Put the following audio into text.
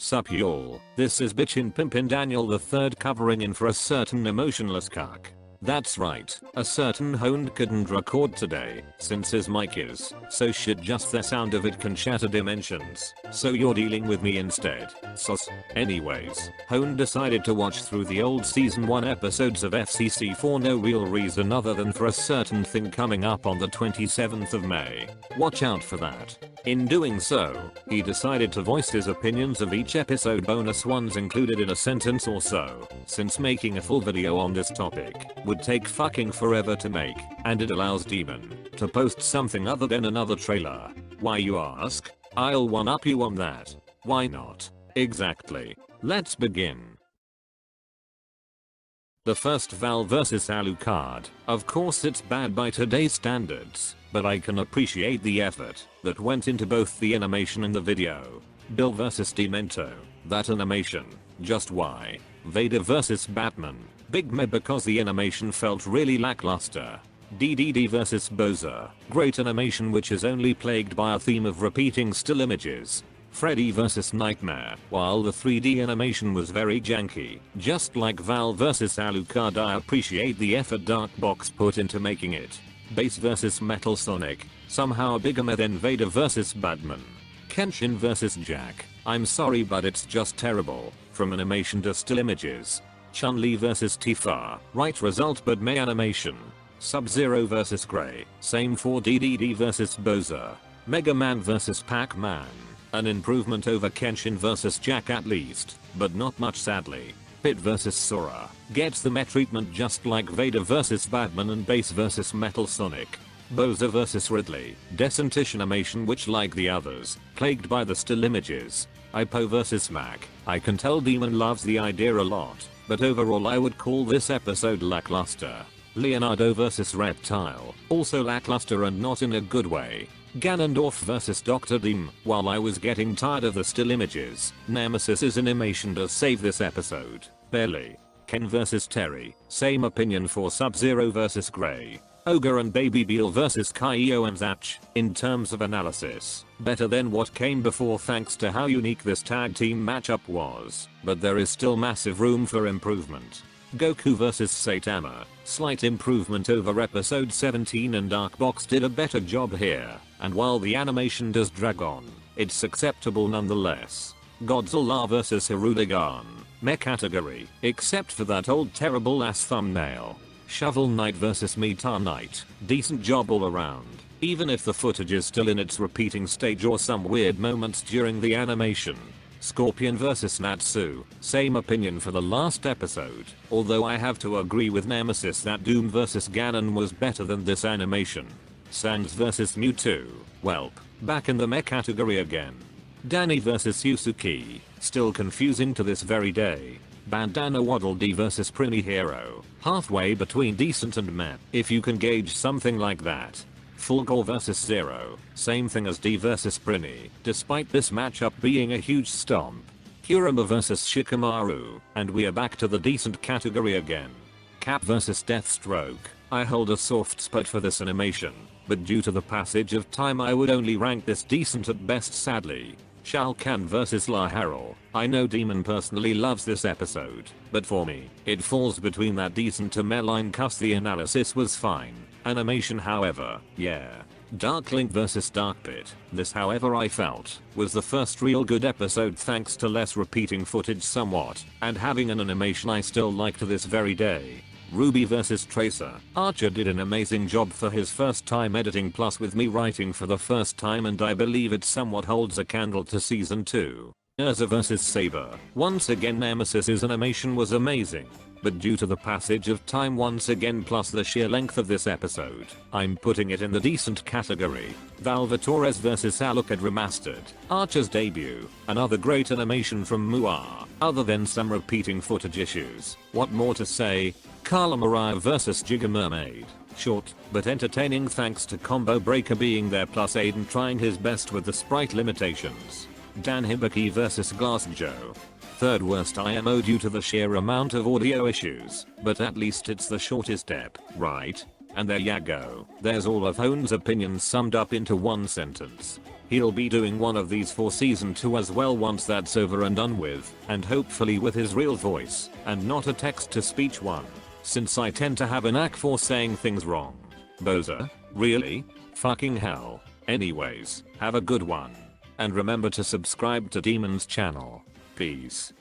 Sup y'all, this is Bitchin' Pimpin' Daniel the third covering in for a certain emotionless cuck. That's right, a certain Whoand couldn't record today, since his mic is so shit just the sound of it can shatter dimensions, so you're dealing with me instead, sus. Anyways, Whoand decided to watch through the old season 1 episodes of FCC for no real reason other than for a certain thing coming up on the 27th of May. Watch out for that. In doing so, he decided to voice his opinions of each episode, bonus ones included in a sentence or so, since making a full video on this topic would take fucking forever to make, and it allows Demon to post something other than another trailer. Why, you ask? I'll one-up you on that. Why not? Exactly. Let's begin. The first Val vs Alucard. Of course it's bad by today's standards, but I can appreciate the effort that went into both the animation and the video. Bill vs Demento. That animation. Just why? Vader vs Batman. Big meh because the animation felt really lackluster. DDD vs Bowser. Great animation which is only plagued by a theme of repeating still images. Freddy vs Nightmare. While the 3D animation was very janky, just like Val vs Alucard, I appreciate the effort Dark Box put into making it. Bass vs Metal Sonic. Somehow bigger meh than Vader vs Batman. Kenshin vs Jack. I'm sorry but it's just terrible, from animation to still images. Chun-Li vs Tifa. Right result but meh animation. Sub-Zero vs Gray. Same for DDD vs Bowser. Mega Man vs Pac-Man. An improvement over Kenshin vs Jack at least, but not much sadly. Pit vs Sora. Gets the meh treatment just like Vader vs Batman and Bass vs Metal Sonic. Bowser vs Ridley. Decentish animation which, like the others, plagued by the still images. Ipo vs Mac. I can tell Demon loves the idea a lot, but overall I would call this episode lackluster. Leonardo vs Reptile. Also lackluster and not in a good way. Ganondorf vs Dr. Doom. While I was getting tired of the still images, Nemesis's animation does save this episode. Barely. Ken vs Terry. Same opinion for Sub-Zero vs Gray. Ogre and Baby Beal vs Kaio and Zatch. In terms of analysis, better than what came before thanks to how unique this tag team matchup was, but there is still massive room for improvement. Goku vs Saitama. Slight improvement over episode 17 and Dark Box did a better job here, and while the animation does drag on, it's acceptable nonetheless. Godzilla vs Hirudegan. Meh category, except for that old terrible ass thumbnail. Shovel Knight vs Meta Knight. Decent job all around, even if the footage is still in its repeating stage or some weird moments during the animation. Scorpion vs Natsu. Same opinion for the last episode, although I have to agree with Nemesis that Doom vs Ganon was better than this animation. Sans vs Mewtwo. Welp, back in the meh category again. Danny vs Yusuke. Still confusing to this very day. Bandana Waddle Dee vs Prinny Hero. Halfway between decent and meh, if you can gauge something like that. Fulgor vs Zero. Same thing as D vs Prinny, despite this matchup being a huge stomp. Kurama vs Shikamaru. And we are back to the decent category again. Cap vs Deathstroke. I hold a soft spot for this animation, but due to the passage of time I would only rank this decent at best sadly. Shao Kahn vs La Harrell. I know Demon personally loves this episode, but for me, it falls between that decent to meh line cause the analysis was fine. Animation however, yeah. Dark Link vs Dark Pit. This however I felt, was the first real good episode thanks to less repeating footage somewhat, and having an animation I still like to this very day. Ruby vs Tracer. Archer did an amazing job for his first time editing, plus with me writing for the first time, and I believe it somewhat holds a candle to season 2. Urza vs Saber. Once again Nemesis's animation was amazing, but due to the passage of time once again plus the sheer length of this episode, I'm putting it in the decent category. Valvatores vs Alucard Remastered. Archer's debut. Another great animation from Muar, other than some repeating footage issues. What more to say? Carla Mariah vs Jigga Mermaid. Short, but entertaining thanks to Combo Breaker being there plus Aiden trying his best with the sprite limitations. Dan Hibiki vs Glass Joe. Third worst IMO due to the sheer amount of audio issues, but at least it's the shortest step, right? And there ya go. There's all of Whoand's opinions summed up into one sentence. He'll be doing one of these for season 2 as well once that's over and done with, and hopefully with his real voice, and not a text-to-speech one, since I tend to have a knack for saying things wrong. Boza? Really? Fucking hell. Anyways, have a good one. And remember to subscribe to Demon's channel. Peace.